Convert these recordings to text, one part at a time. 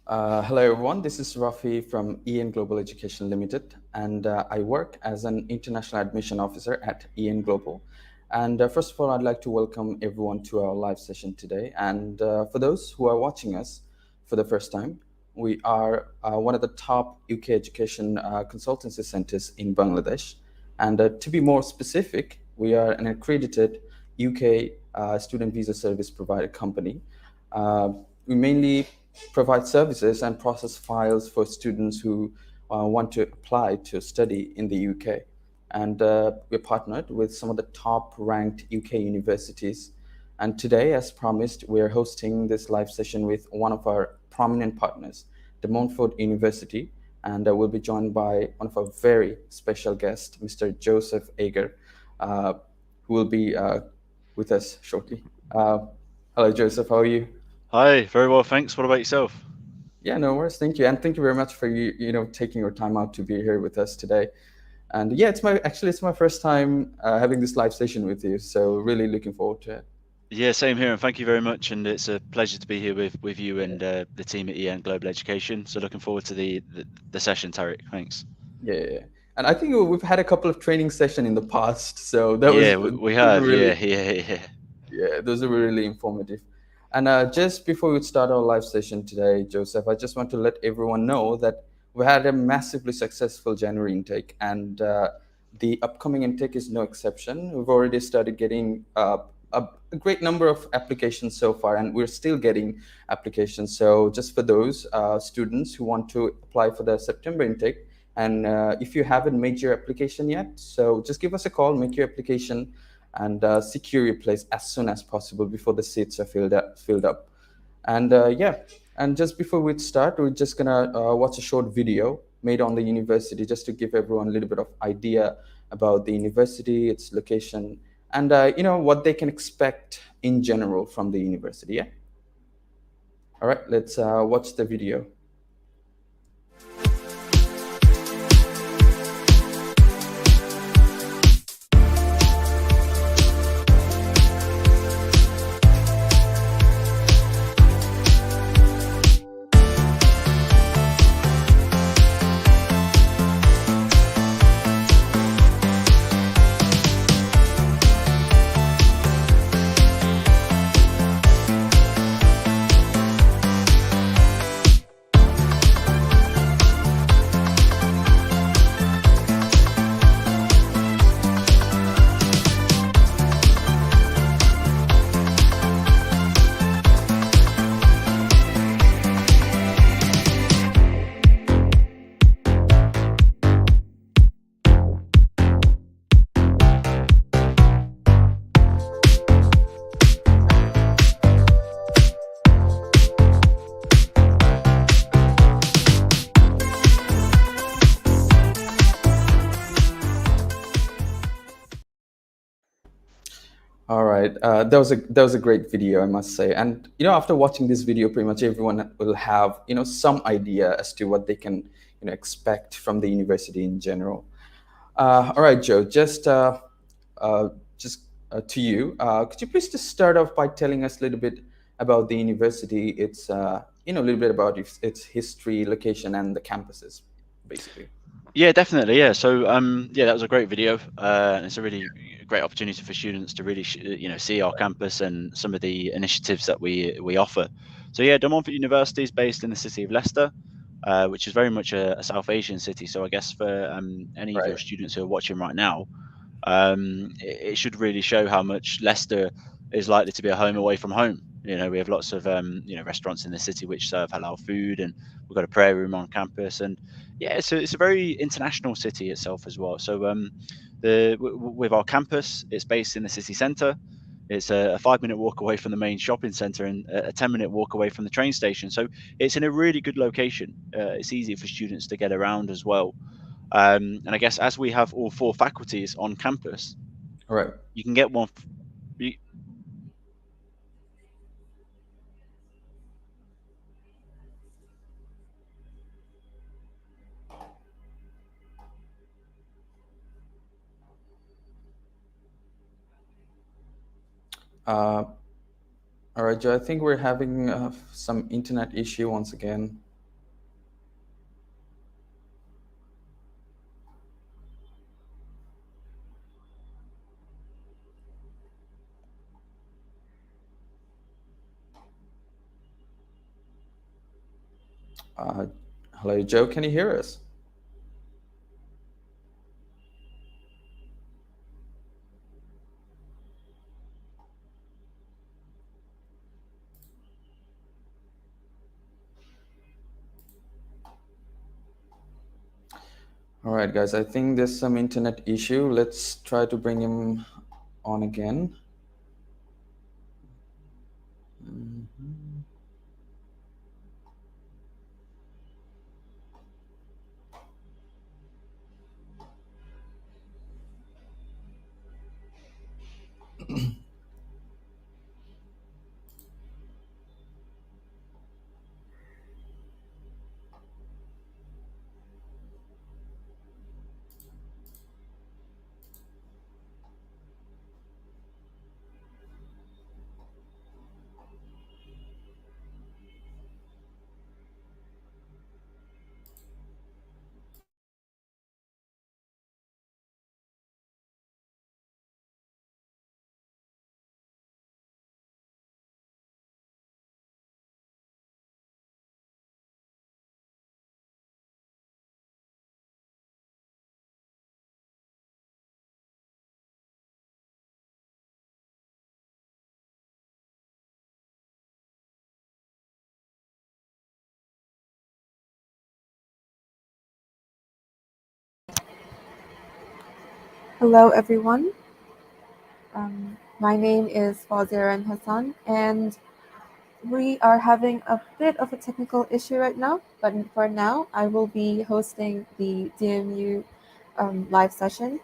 Hello, everyone. This is Rafi from EN Global Education Limited, and I work as an international admission officer at EN Global. And first of all, I'd like to welcome everyone to our live session today. And for those who are watching us for the first time, we are one of the top UK education consultancy centers in Bangladesh. And to be more specific, we are an accredited UK student visa service provider company. We mainly provide services and process files for students who want to apply to study in the UK. And we're partnered with some of the top ranked UK universities. And today, as promised, we're hosting this live session with one of our prominent partners, the Montfort University. And we'll be joined by one of our very special guests, Mr. Joseph Ager, uh, who will be with us shortly. Hello, Joseph. How are you? Hi, very well, thanks. What about yourself? Yeah, no worries. Thank you, and thank you very much for you taking your time out to be here with us today. And yeah, it's my first time having this live session with you, so really looking forward to it. Yeah, same here, and thank you very much. And it's a pleasure to be here with you Yeah, and the team at EN Global Education. So looking forward to the session, Tarek. Thanks. yeah, yeah. Yeah. And I think we've had a couple of training session in the past, so Yeah, we those were have. really Yeah, yeah, yeah. yeah, those were really informative. And just before we start our live session today, Joseph, I just want to let everyone know that we had a massively successful January intake, and the upcoming intake is no exception. We've already started getting a great number of applications so far, and we're still getting applications. So, just for those students who want to apply for the September intake, and if you haven't made your application yet, so just give us a call, make your application, and secure your place as soon as possible before the seats are filled up. And yeah, and just before we start, we're just gonna watch a short video made on the university just to give everyone a little bit of idea about the university, its location, and what they can expect in general from the university. Yeah. All right. Let's watch the video. All right, that was a great video, I must say. And after watching this video, pretty much everyone will have some idea as to what they can expect from the university in general. All right, Joe, uh, just to you, could you please just start off by telling us a little bit about the university, its a little bit about its history, location, and the campuses, basically. Yeah, definitely. Yeah. So, yeah, that was a great video, and it's a really great opportunity for students to really, see our campus and some of the initiatives that we offer. So, yeah, De Montfort University is based in the city of Leicester, which is very much a South Asian city. So, I guess for any of your Right. students who are watching right now, it should really show how much Leicester is likely to be a home away from home. We have lots of restaurants in the city which serve halal food, and we've got a prayer room on campus, and yeah, it's a very international city itself as well. So with our campus, it's based in the city centre. It's a 5 minute walk away from the main shopping centre and a 10 minute walk away from the train station. So it's in a really good location. It's easy for students to get around as well. And I guess as we have all four faculties on campus, All right. you can get one. You, Uh, all right, Joe. I think we're having some internet issue once again. Uh, Hello, Joe. Can you hear us? All right, guys. I think there's some internet issue. Let's try to bring him on again. Hello, everyone. My name is Fawzia Hassan, and we are having a bit of a technical issue right now. But for now, I will be hosting the DMU live session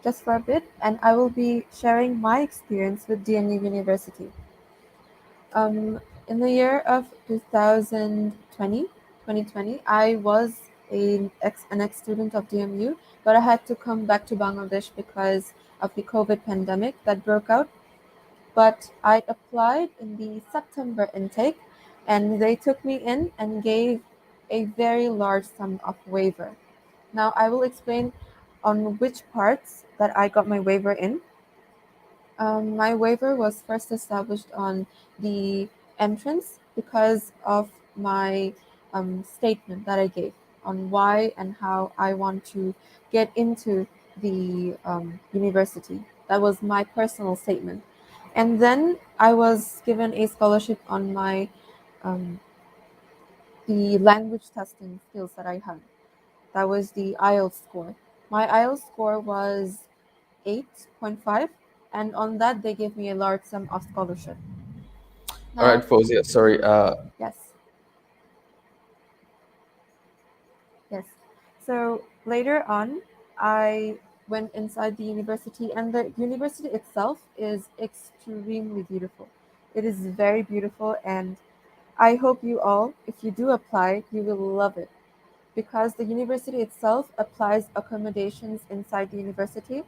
just for a bit, and I will be sharing my experience with DMU University. In the year of 2020, I was an ex-student of DMU, but I had to come back to Bangladesh because of the COVID pandemic that broke out. But I applied in the September intake, and they took me in and gave a very large sum of waiver. Now I will explain on which parts that I got my waiver in. My waiver was first established on the entrance because of my statement that I gave on why and how I want to get into the university. That was my personal statement. And then I was given a scholarship on my um, the language testing skills that I had. That was the IELTS score. My IELTS score was 8.5, and on that they gave me a large sum of scholarship. All right, Now, Fozia. Sorry. yes, yes. So later on, I went inside the university, and the university itself is extremely beautiful. It is very beautiful, and I hope you all, if you do apply, you will love it because the university itself applies accommodations inside the university.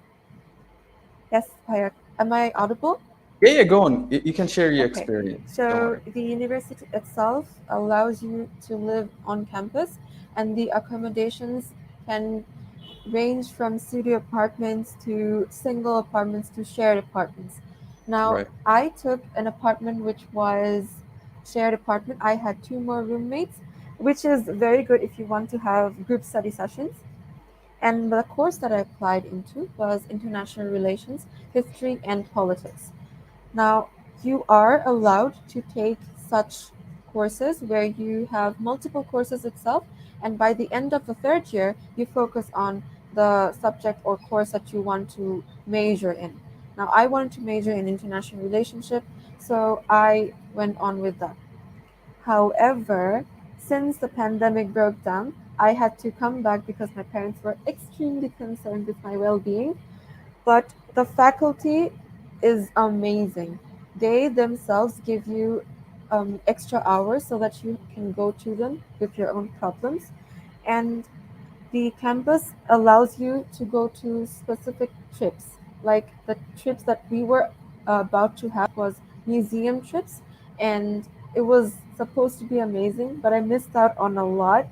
Yes, am I audible? Yeah, yeah. Go on. You can share your Okay, experience. Don't so worry. the university itself allows you to live on campus, and the accommodations can range from studio apartments to single apartments to shared apartments. Now, Right. I took an apartment which was shared apartment. I had two more roommates, which is very good if you want to have group study sessions. And the course that I applied into was international relations, history, and politics. Now, you are allowed to take such courses where you have multiple courses itself, and by the end of the third year, you focus on the subject or course that you want to major in. Now, I wanted to major in international relationship, so I went on with that. However, since the pandemic broke down, I had to come back because my parents were extremely concerned with my well being, but the faculty is amazing. They themselves give you extra hours so that you can go to them with your own problems. And the campus allows you to go to specific trips. Like the trips that we were about to have was museum trips, and it was supposed to be amazing, but I missed out on a lot.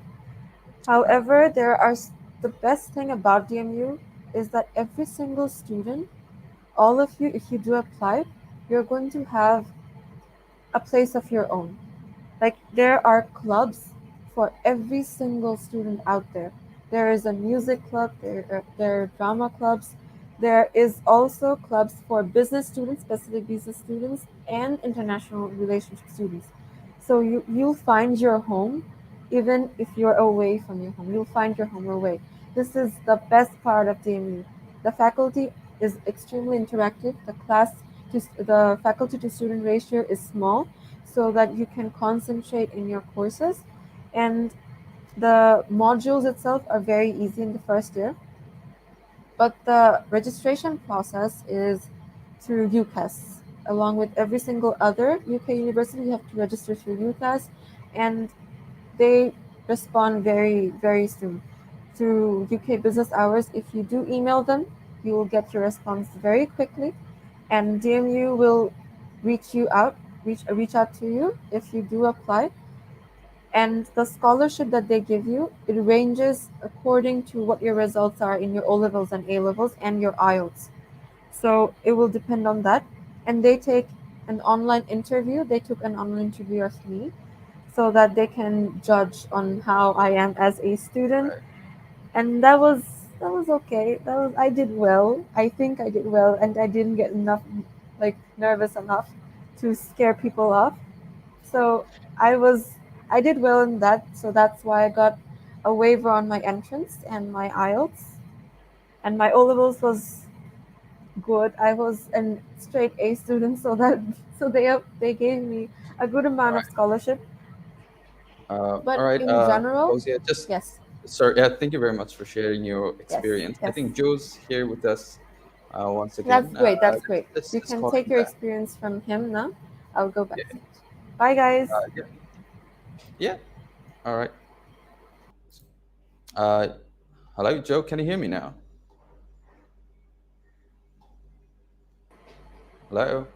However, the best thing about DMU is that every single student, all of you, if you do apply, you're going to have a place of your own. Like there are clubs for every single student out there. There is a music club, there are drama clubs, there is also clubs for business students, specifically business students, and international relationship students. So you'll find your home even if you're away from your home. You'll find your home away. This is the best part of DMU. The faculty is extremely interactive. The faculty to student ratio is small, so that you can concentrate in your courses, and the modules itself are very easy in the first year. But the registration process is through UCAS. Along with every single other UK university, you have to register through UCAS, and they respond very, very soon. Through UK business hours, if you do email them, you will get your response very quickly, and DMU will reach out to you if you do apply. And the scholarship that they give you, it ranges according to what your results are in your O levels and A levels and your IELTS. So it will depend on that. And they take an online interview. They took an online interview of me, so that they can judge on how I am as a student. And that was okay. I did well. I think I did well, and I didn't get enough, like, nervous enough to scare people off. So I was I did well in that, so that's why I got a waiver on my entrance and my IELTS. And my O levels was good. I was a straight A student, so that so they gave me a good All amount of right. scholarship. All But right. in general, Fauziya, just yes, sorry. Yeah, thank you very much for sharing your yes, experience. I yes. think Joe's here with us once That's again. great. That's great. Let's You just can call take him your back. experience from him now. I'll go Yeah. backstage. Bye, guys. Yeah. Yeah. All right. Uh, hello, Joe. Can you hear me now? Hello.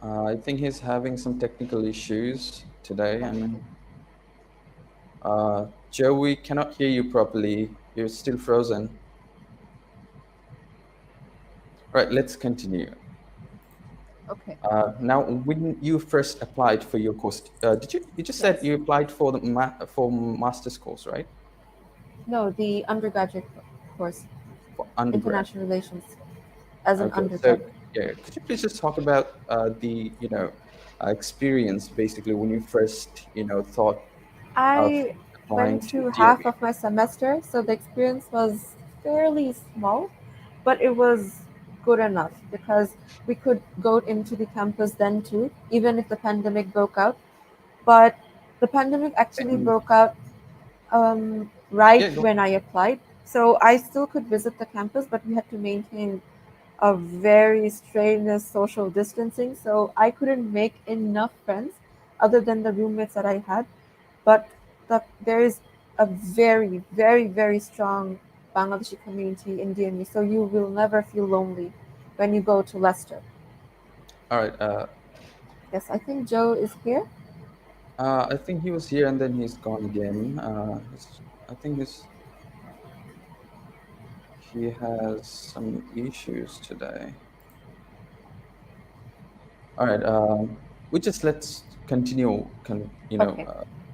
I think he's having some technical issues today. I Okay. mean, Joe, we cannot hear you properly. You're still frozen. All right, let's continue. Okay. Now, when you first applied for your course, you just said Yes. you applied for the for master's course, right? No, the undergraduate course, For undergrad. international relations, as an Okay, so undergrad. yeah, could you please just talk about the experience basically when you first thought of I applying went to through half DMU? of my semester, so the experience was fairly small, but it was good enough because we could go into the campus then too, even if the pandemic broke out. But the pandemic actually And broke out right yeah, go when I applied. So I still could visit the campus, but we had to maintain a very strenuous social distancing. So I couldn't make enough friends other than the roommates that I had. But there is a very, very, very strong Bangladeshi community in DMU. So you will never feel lonely when you go to Leicester. all right. Yes, I think Joe is here. I think he was here and then he's gone again. I think he has some issues today. All right. We just let's continue. Okay.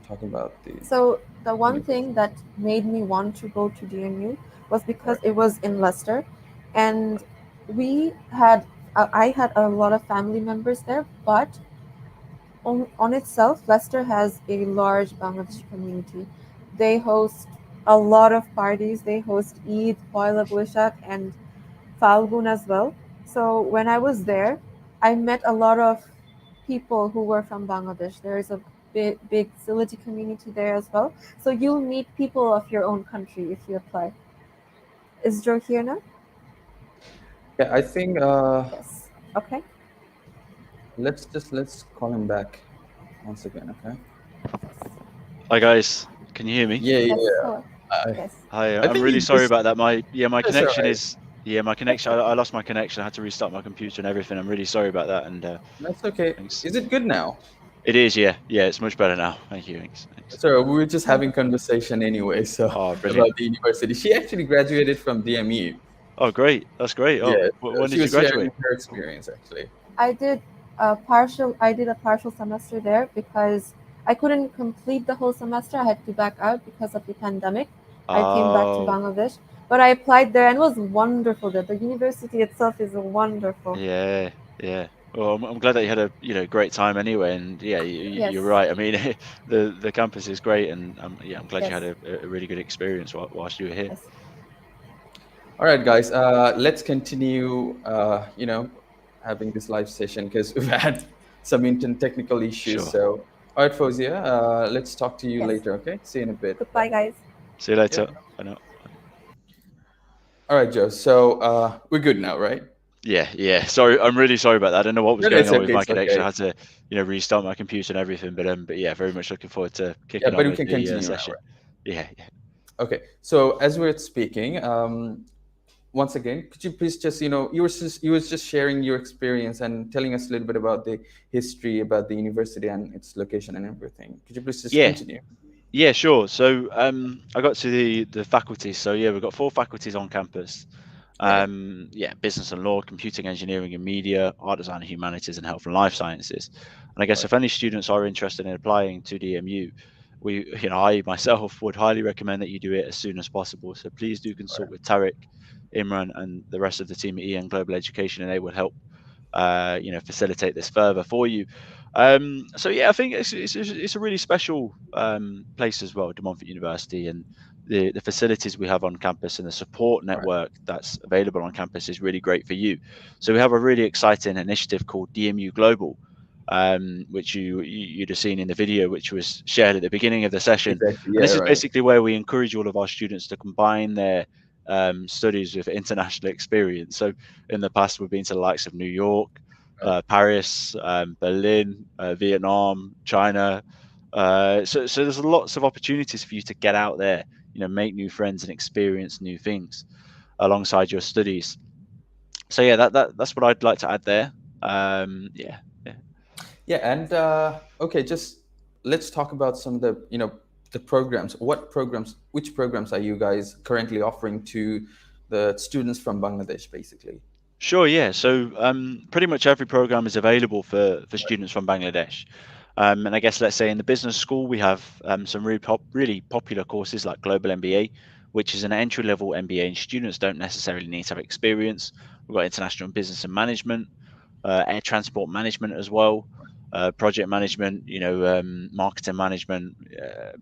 Talking about the So the one university. thing that made me want to go to DMU was All because right. it was in Leicester, and we had I had a lot of family members there. But on itself, Leicester has a large Bangladeshi community. They host a lot of parties. They host Eid, Poila Boishakh, and Falgun as well. So when I was there, I met a lot of people who were from Bangladesh. There is a big Siliti community there as well. So you'll meet people of your own country if you apply. Is Joe here now? Yeah, I think Yes. Okay. let's call him back once again. Okay. Hi guys, can you hear me? Yeah, Yes. yeah. Hello. I Yes. Hi, I I'm think really he sorry just. about that. My That's all connection right. is my connection. I lost my connection. I had to restart my computer and everything. I'm really sorry about that. And That's okay. thanks. Is it good now? It is, yeah, it's much better now. Thank you. Thanks. So we were just having conversation anyway. So Oh, brilliant. about the university, she actually graduated from DME. Oh, great. That's great. Yeah, Oh, so when she did you was sharing graduate? her experience actually. I did a partial semester there because I couldn't complete the whole semester. I had to back out because of the pandemic. I came back to Oh, Bangladesh, but I applied there and it was wonderful there. The university itself is wonderful. yeah, yeah. Well, I'm glad that you had a great time anyway, and yeah, Yes, you're right. I mean, the campus is great, and yeah, I'm glad you yes, had a really good experience whilst you were here. yes, All right, guys, let's continue, having this live session because we've had some technical issues. Sure. So, all right, Fozia, let's talk to you yes. later, okay? See you in a bit. Goodbye, guys. See you Yep. later. I know. All right, Joe. So, we're good now, right? Yeah, yeah. Sorry, I'm really sorry about that. I don't know what was No, no, going it's on with okay. my It's connection. I okay. had to, restart my computer and everything. But yeah, very much looking forward to Yeah, kicking but on we with can the continue now, session. right? Yeah, yeah. Okay. So, as we're speaking, once again, could you please just, you was just sharing your experience and telling us a little bit about the history about the university and its location and everything. Could you please just Yeah, continue? yeah, sure. So I got to the faculties. So yeah, we've got 4 faculties on campus. Right. Yeah, business and law, computing engineering and media, art design and humanities, and health and life sciences. And I guess Right. if any students are interested in applying to DMU, I myself would highly recommend that you do it as soon as possible. So please do consult with Tarek, Imran, and the rest of the team at EN Global Education, and they will help facilitate this further for you. So yeah, I think it's a really special place as well, De Montfort University, and the facilities we have on campus and the support Right. network that's available on campus is really great for you. So we have a really exciting initiative called DMU Global, which you'd have seen in the video, which was shared at the beginning of the session. Exactly. And Yeah. this is Right. basically where we encourage all of our students to combine their studies with international experience. So in the past, we've been to the likes of New York, Right. Paris, Berlin, Vietnam, China. So there's lots of opportunities for you to get out there, make new friends and experience new things alongside your studies. So yeah, that's what I'd like to add there. Yeah, yeah. Yeah. And okay, just let's talk about some of the the programs. What programs? Which programs are you guys currently offering to the students from Bangladesh, basically? Sure, yeah. So pretty much every program is available for students from Bangladesh. And I guess let's say in the business school we have some really popular courses like Global MBA, which is an entry level MBA, and students don't necessarily need to have experience. We've got international business and management, air transport management as well, project management, marketing management,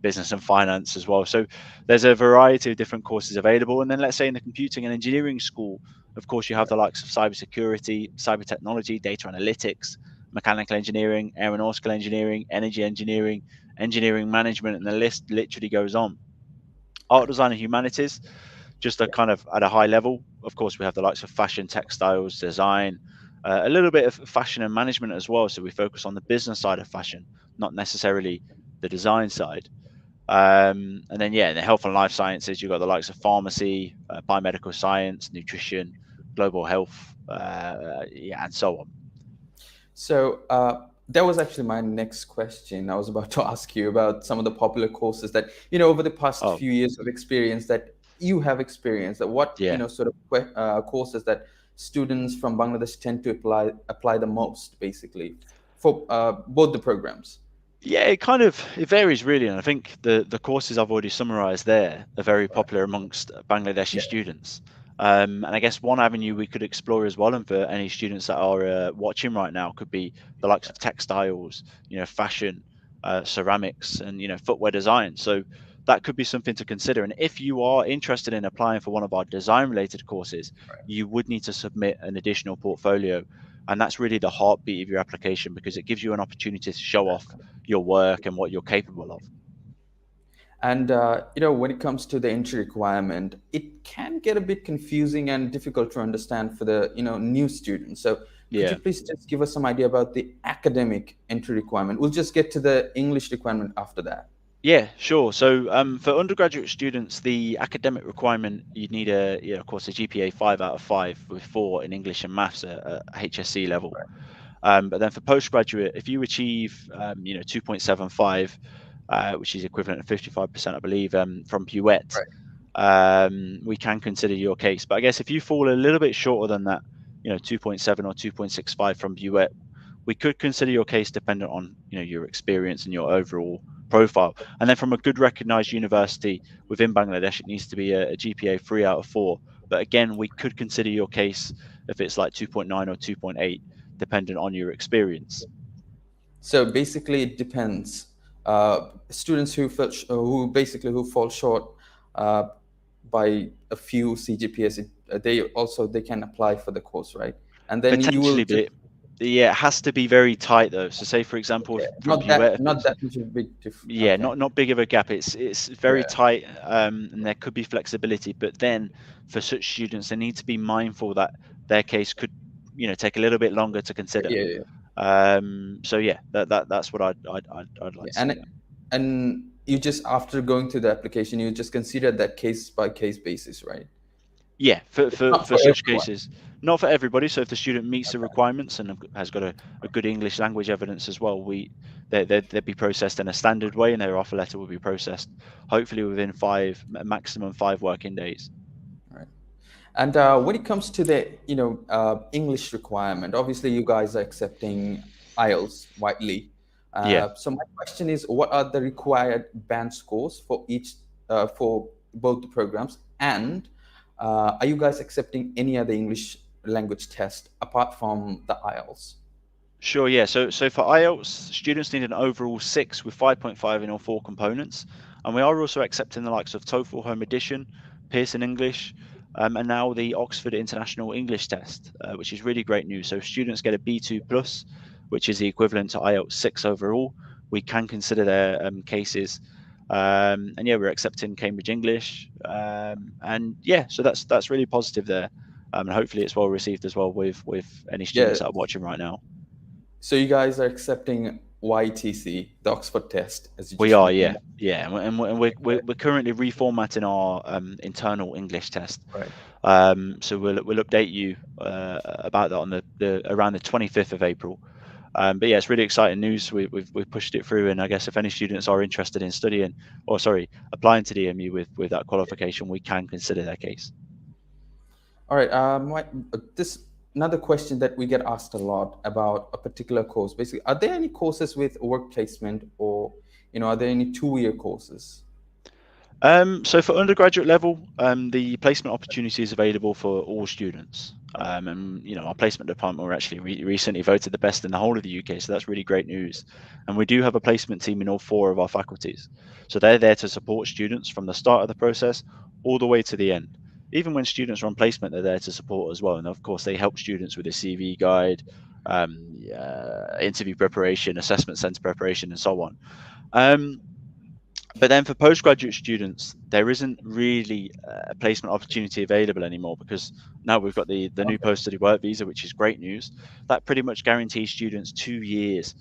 business and finance as well. So there's a variety of different courses available. And then let's say in the computing and engineering school, of course, you have the likes of cybersecurity, cyber technology, data analytics, mechanical engineering, aeronautical engineering, energy engineering, engineering management, and the list literally goes on. Art, Right. design, and humanities, just a Yeah. kind of at a high level. Of course, we have the likes of fashion, textiles, design, a little bit of fashion and management as well. So we focus on the business side of fashion, not necessarily the design side. And then, yeah, in the health and life sciences, you've got the likes of pharmacy, biomedical science, nutrition, global health, yeah, and so on. So that was actually my next question. I was about to ask you about some of the popular courses that over the past Oh, few years of experience that you have experienced. That what yeah. sort of courses that students from Bangladesh tend to apply the most, basically, for both the programs. Yeah, it varies really, and I think the courses I've already summarised there are very popular amongst Bangladeshi Yeah. students. And I guess one avenue we could explore as well, and for any students that are watching right now, could be the likes of textiles, fashion, ceramics, and footwear design. So that could be something to consider. And if you are interested in applying for one of our design-related courses, you would need to submit an additional portfolio, and that's really the heartbeat of your application because it gives you an opportunity to show off your work and what you're capable of. And when it comes to the entry requirement, it can get a bit confusing and difficult to understand for the new students. So could you Yeah. please just give us some idea about the academic entry requirement? We'll just get to the English requirement after that. Yeah, sure. So for undergraduate students, the academic requirement you'd need of course, a GPA 5 out of 5 with 4 in English and maths at HSC level. But then for postgraduate, if you achieve 2.75, which is equivalent to 55%, I believe, from Buet, Right. we can consider your case. But I guess if you fall a little bit shorter than that, 2.7 or 2.65 from Buet, we could consider your case dependent on your experience and your overall profile. And then from a good recognized university within Bangladesh, it needs to be a GPA 3 out of 4. But again, we could consider your case if it's like 2.9 or 2.8, dependent on your experience. So basically, it depends. Students who fall short uh, by a few CGPAs, they can apply for the course, right? And then you will Potentially, but just yeah, it has to be very tight though. So say for example, yeah, from US, not that much of a big yeah, okay. not big of a gap. It's very Yeah, tight, and there could be flexibility. But then for such students, they need to be mindful that their case could, take a little bit longer to consider. yeah, yeah, So yeah, that's what I'd like yeah. to see there. And you just after going through the application, you just consider that case by case basis, right? Yeah, for It's not for such everyone. cases, not for everybody. So if the student meets the requirements and has got a good English language evidence as well, they'd be processed in a standard way, and their offer letter will be processed hopefully within maximum 5 working days. Right. And when it comes to the English requirement, obviously you guys are accepting IELTS widely. Yeah. So my question is, what are the required band scores for each for both the programs, and are you guys accepting any other English language test apart from the IELTS? Sure, yeah. So for IELTS, students need an overall 6 with 5.5 in all 4 components. And we are also accepting the likes of TOEFL Home Edition, Pearson English, and now the Oxford International English Test, which is really great news. So students get a B2 plus, which is the equivalent to IELTS 6 overall. We can consider their cases. And yeah, we're accepting Cambridge English. And yeah, so that's really positive there. And hopefully it's well received as well with any Yeah. students that are watching right now. So you guys are accepting YTC, the Oxford test, as you We just are, mentioned. yeah, yeah, and we're currently reformatting our internal English test. Right. So we'll update you about that on the around the 25th of April. But yeah, it's really exciting news. We've pushed it through, and I guess if any students are interested in studying, or sorry, applying to the EMU with that qualification, we can consider their case. All right. This another question that we get asked a lot about a particular course. Basically, are there any courses with work placement, or are there any 2-year courses? So for undergraduate level, the placement opportunity is available for all students. And our placement department were actually recently voted the best in the whole of the UK, so that's really great news. And we do have a placement team in all 4 of our faculties, so they're there to support students from the start of the process all the way to the end. Even when students are on placement, they're there to support as well. And of course, they help students with a CV guide, interview preparation, assessment centre preparation, and so on. But then for postgraduate students, there isn't really a placement opportunity available anymore, because now we've got the new Okay. post-study work visa, which is great news. That pretty much guarantees students 2 years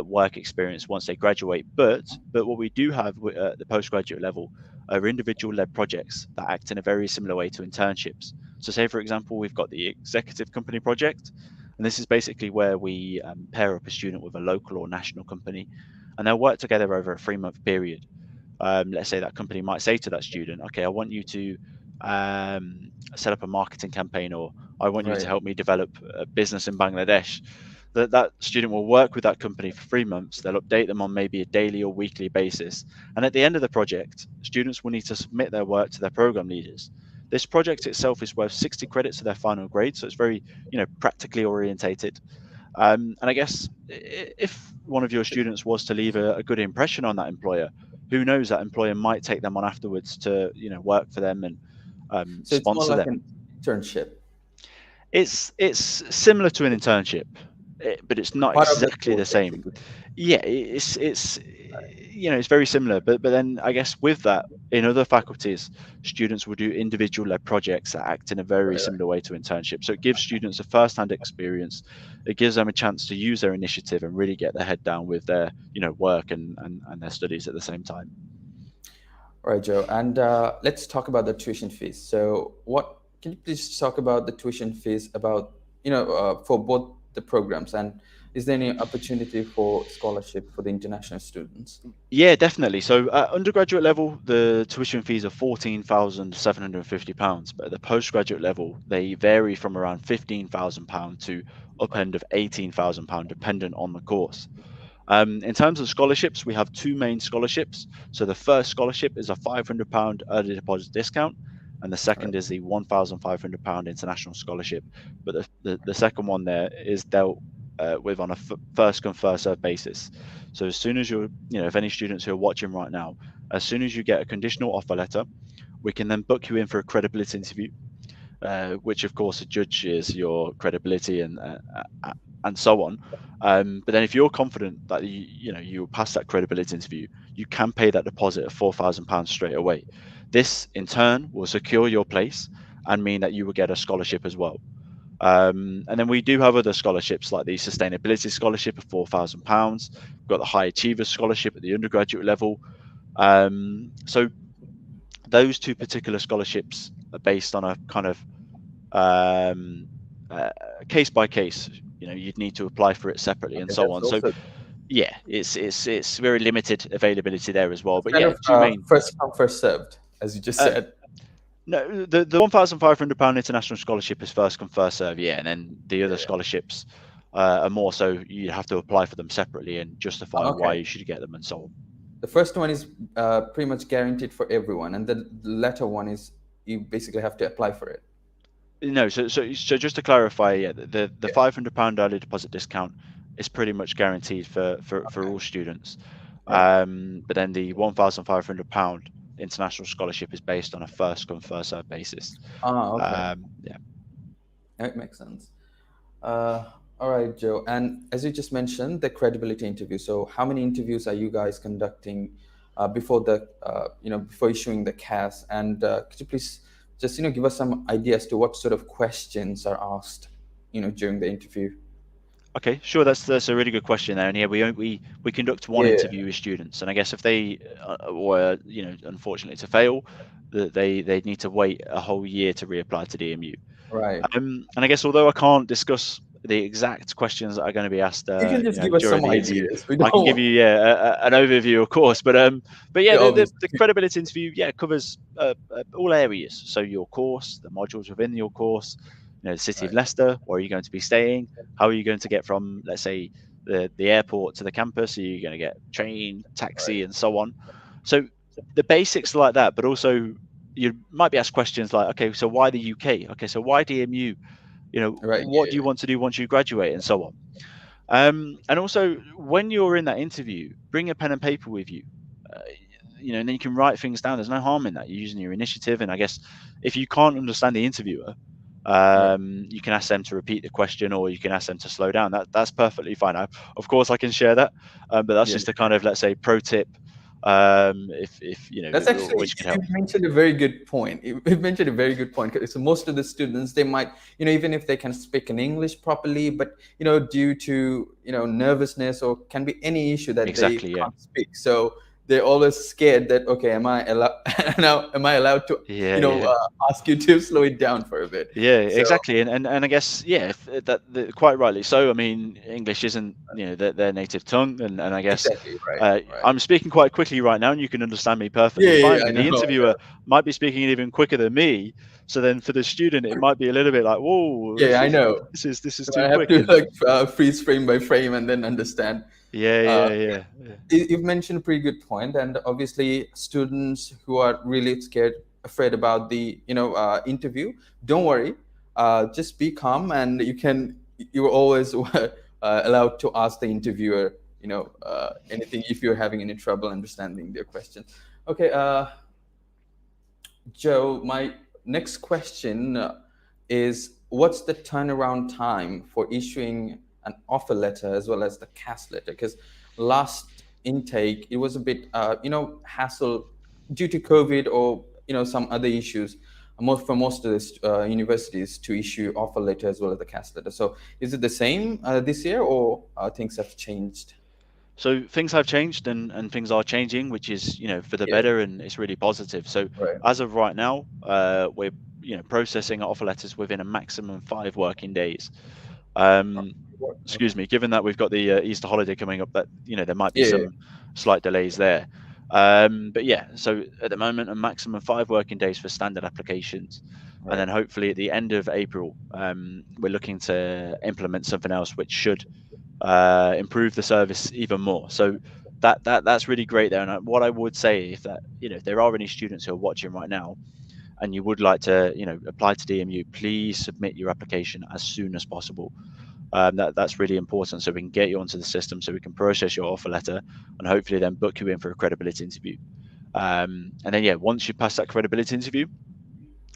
work experience once they graduate. But what we do have at the postgraduate level are individual-led projects that act in a very similar way to internships. So say, for example, we've got the executive company project, and this is basically where we pair up a student with a local or national company, and they'll work together over a 3-month period. Let's say that company might say to that student, okay, I want you to set up a marketing campaign, or I want you to Right. help me develop a business in Bangladesh. That student will work with that company for 3 months. They'll update them on maybe a daily or weekly basis. And at the end of the project, students will need to submit their work to their program leaders. This project itself is worth 60 credits to their final grade, so it's very, practically orientated. And I guess if one of your students was to leave a good impression on that employer, who knows, that employer might take them on afterwards to work for them and So it's more sponsor like them. an internship, It's similar to an internship, but it's not part of the exactly course, the same. basically. Yeah, it's very similar, but then I guess with that, in other faculties, students will do individual led projects that act in a very Right, right. similar way to internship. So it gives students a first hand experience. It gives them a chance to use their initiative and really get their head down with their work and their studies at the same time. All right, Joe. And let's talk about the tuition fees. So, what can you please talk about the tuition fees about for both the programs, and is there any opportunity for scholarship for the international students? Yeah, definitely. So at undergraduate level, the tuition fees are £14,750, but at the postgraduate level, they vary from around £15,000 to up Right. end of £18,000, dependent on the course. In terms of scholarships, we have two main scholarships. So the first scholarship is a £500 early deposit discount, and the Right. second is the £1,500 international scholarship. But the second one there is dealt with on a first come first served basis. So as soon as if any students who are watching right now, as soon as you get a conditional offer letter, we can then book you in for a credibility interview, which of course judges your credibility and so on. But then if you're confident that you'll pass that credibility interview, you can pay that deposit of £4,000 straight away. This in turn will secure your place and mean that you will get a scholarship as well. And then we do have other scholarships like the sustainability scholarship of £4,000. We've got the high achievers scholarship at the undergraduate level. So those two particular scholarships are based on a kind of um, case by case. You'd need to apply for it separately and Okay, so that's on. So also yeah, it's very limited availability there as well. But kind yeah, of two main. first come first served, as you just Uh, said. no, the £1,500 international scholarship is first come first serve. Yeah, and then the other Yeah. scholarships are more so you have to apply for them separately and justify why Okay. you should get them and so on. The first one is pretty much guaranteed for everyone, and the latter one is you basically have to apply for it. No, so just to clarify, yeah, the Yeah. £500 early deposit discount is pretty much guaranteed for Okay. all students. Right. But then the £1,500 international scholarship is based on a first come first served basis. Okay. Yeah. That makes sense. Uh, all right, Joe. And as you just mentioned, the credibility interview. So, how many interviews are you guys conducting before before issuing the CAS? And could you please just give us some idea as to what sort of questions are asked, during the interview? Okay, sure. That's a really good question there. And yeah, we conduct one Yeah. interview with students, and I guess if they were unfortunately to fail, that they need to wait a whole year to reapply to DMU. Right. And I guess although I can't discuss the exact questions that are going to be asked, You can just give us during some the interview, ideas. We I don't can give want. you an overview, of course. But yeah, Yeah, the obviously. credibility interview covers all areas. So your course, the modules within your course, the city of Right. Leicester, where are you going to be staying? How are you going to get from, let's say, the airport to the campus? Are you going to get train, taxi, Right. and so on? So the basics like that, but also you might be asked questions like, okay, so why the UK? Okay, so why DMU? Right. What do Yeah. you want to do once you graduate, and so on. And also, when you're in that interview, bring a pen and paper with you. Uh, and then you can write things down. There's no harm in that. You're using your initiative, and I guess if you can't understand the interviewer, Right. you can ask them to repeat the question, or you can ask them to slow down. That's perfectly fine. Of course, I can share that, but that's Yeah. just a kind of, let's say, pro tip. If That's actually, which could you help. mentioned a very good point. You mentioned a very good point. So most of the students, they might, even if they can speak in English properly, but due to nervousness or can be any issue that they Exactly. Yeah. can't speak. So they're always scared that, okay, am I allowed now? Am I allowed to Yeah. Yeah. ask you to slow it down for a bit? Yeah, So exactly, and I guess yeah, quite rightly so. I mean, English isn't their native tongue, and I guess exactly, right. I'm speaking quite quickly right now, and you can understand me Yeah, perfectly yeah, fine. yeah, I But know, the I interviewer know. might be speaking even quicker than me, so then for the student, it might be a little bit like, whoa, Yeah, I know. this is So too I have quick, to and freeze frame by frame and then understand. yeah, Uh, yeah, yeah, yeah. you've mentioned a pretty good point, and obviously students who are really scared, afraid about the interview, don't worry. Just be calm, and you're always allowed to ask the interviewer anything if you're having any trouble understanding their question. Okay, Joe, my next question is what's the turnaround time for issuing an offer letter as well as the CAS letter? Because last intake, it was a bit, hassle due to COVID or, some other issues for most of the universities to issue offer letter as well as the CAS letter. So is it the same this year or things have changed? So things have changed, and things are changing, which is for the Yeah, better, and it's really positive. So right. as of right now, we're processing offer letters within a maximum 5 working days. Um, Okay. excuse me. Given that we've got the Easter holiday coming up, that there might be Yeah, yeah, some slight delays there. But yeah, so at the moment, a maximum 5 working days for standard applications, and right. then hopefully at the end of April, we're looking to implement something else which should improve the service even more. So that's really great there. And what I would say, if that if there are any students who are watching right now and you would like to apply to DMU, please submit your application as soon as possible. That's really important, so we can get you onto the system, so we can process your offer letter, and hopefully then book you in for a credibility interview. And then yeah, once you pass that credibility interview,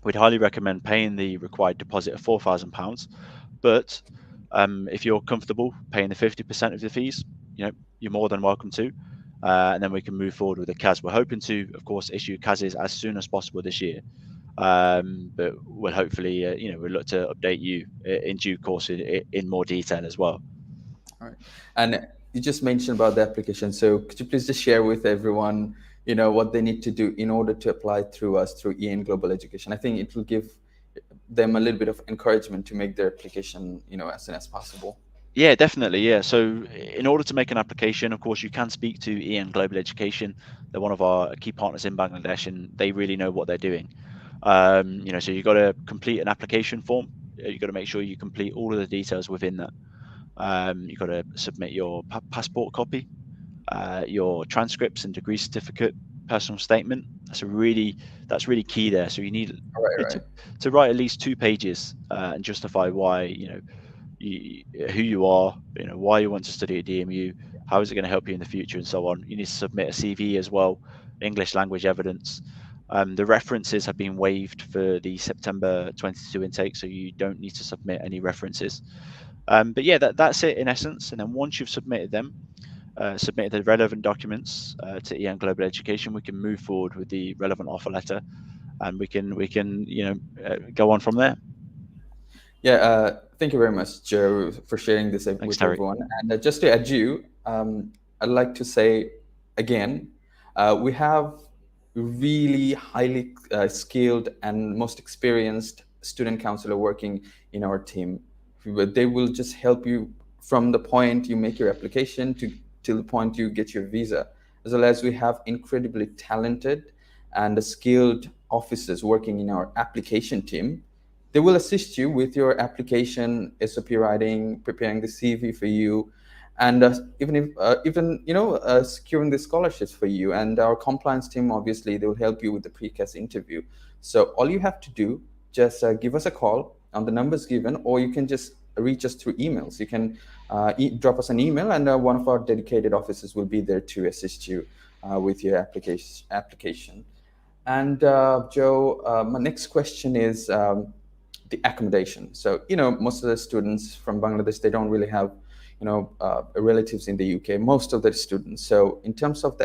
we'd highly recommend paying the required deposit of £4,000. But if you're comfortable paying the 50% of the fees, you're more than welcome to. And then we can move forward with the CAS. We're hoping to, of course, issue CASs as soon as possible this year. But we'll hopefully, we'll look to update you in due course in more detail as well. All right. And you just mentioned about the application. So could you please just share with everyone, what they need to do in order to apply through us through EN Global Education? I think it will give them a little bit of encouragement to make their application, as soon as possible. Yeah, definitely. Yeah. So, in order to make an application, of course, you can speak to EN Global Education. They're one of our key partners in Bangladesh, and they really know what they're doing. So you've got to complete an application form. You've got to make sure you complete all of the details within that. You've got to submit your passport copy, your transcripts and degree certificate, personal statement. That's really key there. So you need Right, to right. to write at least 2 pages and justify why who you are, why you want to study at DMU, how is it going to help you in the future, and so on. You need to submit a CV as well, English language evidence. The references have been waived for the September 22 intake, so you don't need to submit any references. But yeah, that's it in essence. And then once you've submitted them, submitted the relevant documents to EN Global Education, we can move forward with the relevant offer letter, and we can go on from there. Yeah, thank you very much, Joe, for sharing this Thanks, with Terry. everyone. And just to add you, I'd like to say again, we have really highly skilled and most experienced student counselor working in our team. They will just help you from the point you make your application to till the point you get your visa, as well as we have incredibly talented and skilled officers working in our application team. They will assist you with your application, SOP writing, preparing the CV for you, and even securing the scholarships for you. And our compliance team, obviously, they will help you with the pre-CAS interview. So all you have to do, just give us a call on the numbers given, or you can just reach us through emails. You can drop us an email, and one of our dedicated officers will be there to assist you with your application. And Joe, my next question is the accommodation. So, most of the students from Bangladesh, they don't really have, relatives in the UK, most of the students. So in terms of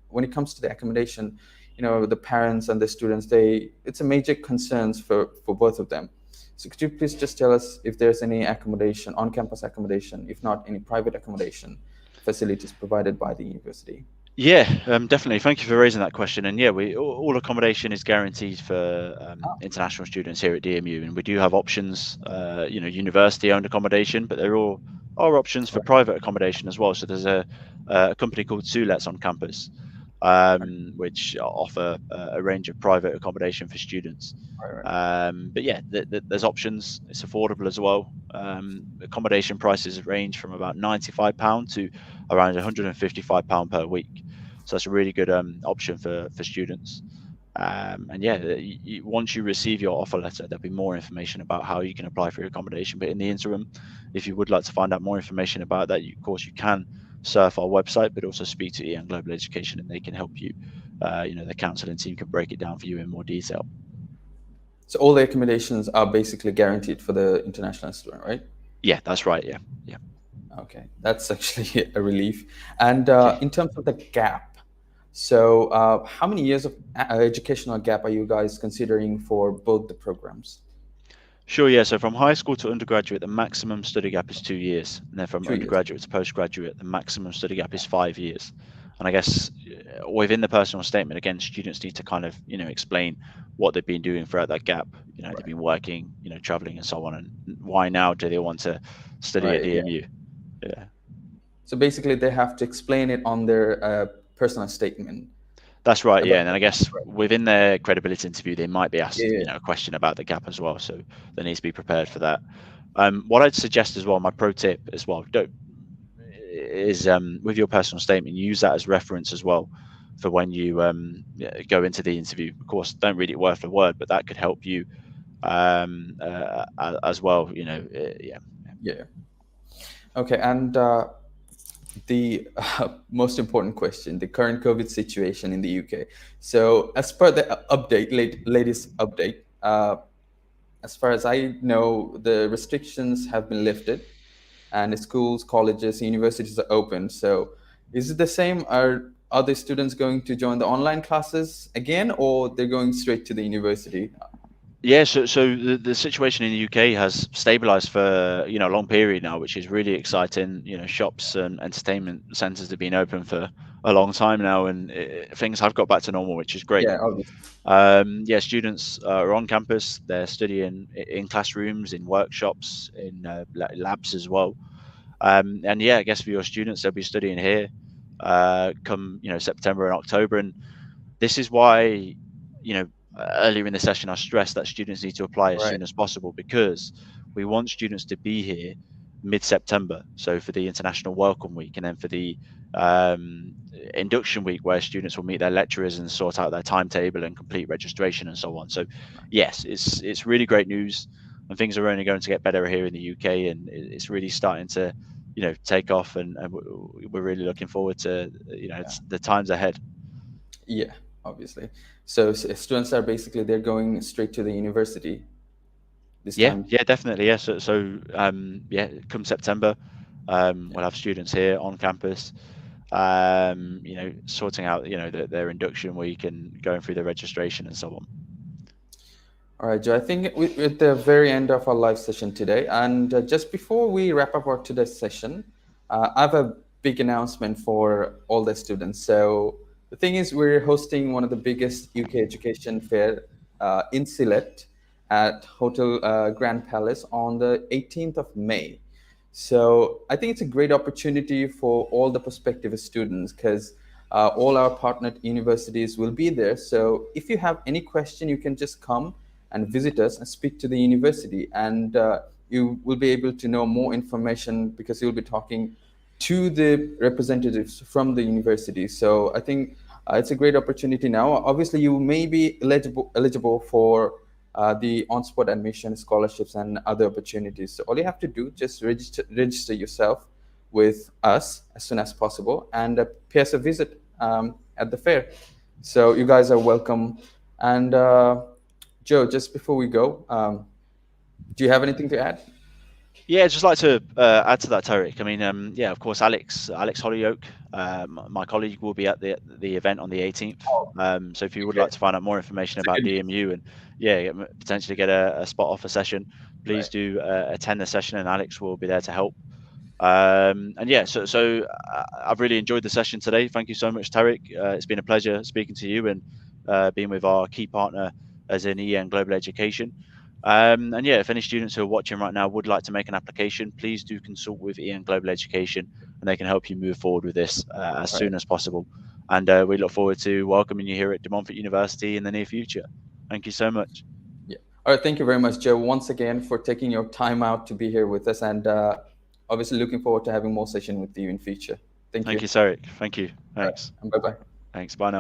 when it comes to the accommodation, the parents and the students, it's a major concerns for both of them. So could you please just tell us if there's any accommodation, on-campus accommodation, if not any private accommodation facilities provided by the university? Yeah, definitely. Thank you for raising that question. And yeah, all accommodation is guaranteed for international students here at DMU, and we do have options, university-owned accommodation, but there are options for private accommodation as well. So there's a company called Sulets on campus, which offer a range of private accommodation for students. But yeah, there's options. It's affordable as well. Accommodation prices range from about £95 to around £155 per week. So that's a really good option for students. And yeah, once you receive your offer letter, there'll be more information about how you can apply for your accommodation. But in the interim, if you would like to find out more information about that, of course, you can surf our website, but also speak to EN Global Education, and they can help you. The counselling team can break it down for you in more detail. So all the accommodations are basically guaranteed for the international student, right? Yeah, that's right. Yeah. Okay, that's actually a relief. And Okay. in terms of the gap, so how many years of educational gap are you guys considering for both the programs? Sure, yeah. So from high school to undergraduate, the maximum study gap is 2 years. And then from 2 years. undergraduate to postgraduate, the maximum study gap is 5 years. And I guess within the personal statement, again, students need to kind of, explain what they've been doing throughout that gap. They've been working, traveling and so on. And why now do they want to study at Right. Yeah. EMU. Yeah. So basically, they have to explain it on their personal statement That's right, about yeah. And then the I gap. guess Right. within their credibility interview, they might be Yeah. asked, Yeah. a question about the gap as well. So they need to be prepared for that. What I'd suggest as well, my pro tip as well, is with your personal statement, use that as reference as well for when you go into the interview. Of course, don't read it word for word, but that could help you as well. Yeah. Yeah. Okay. And the most important question, the current COVID situation in the UK. So, as per the latest update, as far as I know, the restrictions have been lifted and schools, colleges, universities are open. So, is it the same? Are the students going to join the online classes again, or they're going straight to the university? Yeah, so the situation in the UK has stabilized for a long period now, which is really exciting. Shops and entertainment centres have been open for a long time now, and things have got back to normal, which is great. Yeah, obviously. Yeah, students are on campus. They're studying in classrooms, in workshops, in labs as well. And yeah, I guess for your students, they'll be studying here come September and October, and this is why, you know, earlier in the session, I stressed that students need to apply as Right. soon as possible because we want students to be here mid-September. So for the International Welcome Week, and then for the um, induction week, where students will meet their lecturers and sort out their timetable and complete registration and so on. So yes, it's really great news, and things are only going to get better here in the UK, and it's really starting to take off, and we're really looking forward to Yeah. the times ahead. Yeah, obviously. So students are basically they're going straight to the university this Yeah, time. yeah, definitely. Yeah. Yeah, come September, Yeah. we'll have students here on campus, sorting out, their induction week and going through the registration and so on. All right, Joe. I think we're at the very end of our live session today, and just before we wrap up our today's session, I have a big announcement for all the students. So the thing is, we're hosting one of the biggest UK education fair in Sylhet at Hotel Grand Palace on the 18th of May. So I think it's a great opportunity for all the prospective students because all our partnered universities will be there. So if you have any question, you can just come and visit us and speak to the university, and you will be able to know more information because you'll be talking to the representatives from the university. So I think it's a great opportunity now. Obviously, you may be eligible for the on-spot admission scholarships and other opportunities. So all you have to do, just register yourself with us as soon as possible and pay us a visit at the fair. So you guys are welcome. And Joe, just before we go, do you have anything to add? Yeah, I'd just like to add to that, Tarek. I mean, yeah, of course, Alex Hollyoak, my colleague, will be at the event on the 18th. Oh, So if you would okay. like to find out more information It's a about good news. DMU and potentially get a spot off a session, please Right. do attend the session, and Alex will be there to help. And yeah, so I've really enjoyed the session today. Thank you so much, Tarek. It's been a pleasure speaking to you and being with our key partner as in EN Global Education. And yeah, if any students who are watching right now would like to make an application, please do consult with EN Global Education, and they can help you move forward with this as Right. soon as possible. And we look forward to welcoming you here at Montfort University in the near future. Thank you so much. Yeah. All right. Thank you very much, Joe, once again for taking your time out to be here with us, and obviously looking forward to having more session with you in future. Thank you. Thank you, Sarek. Thank you. All right. Thanks. And bye bye. Thanks. Bye now.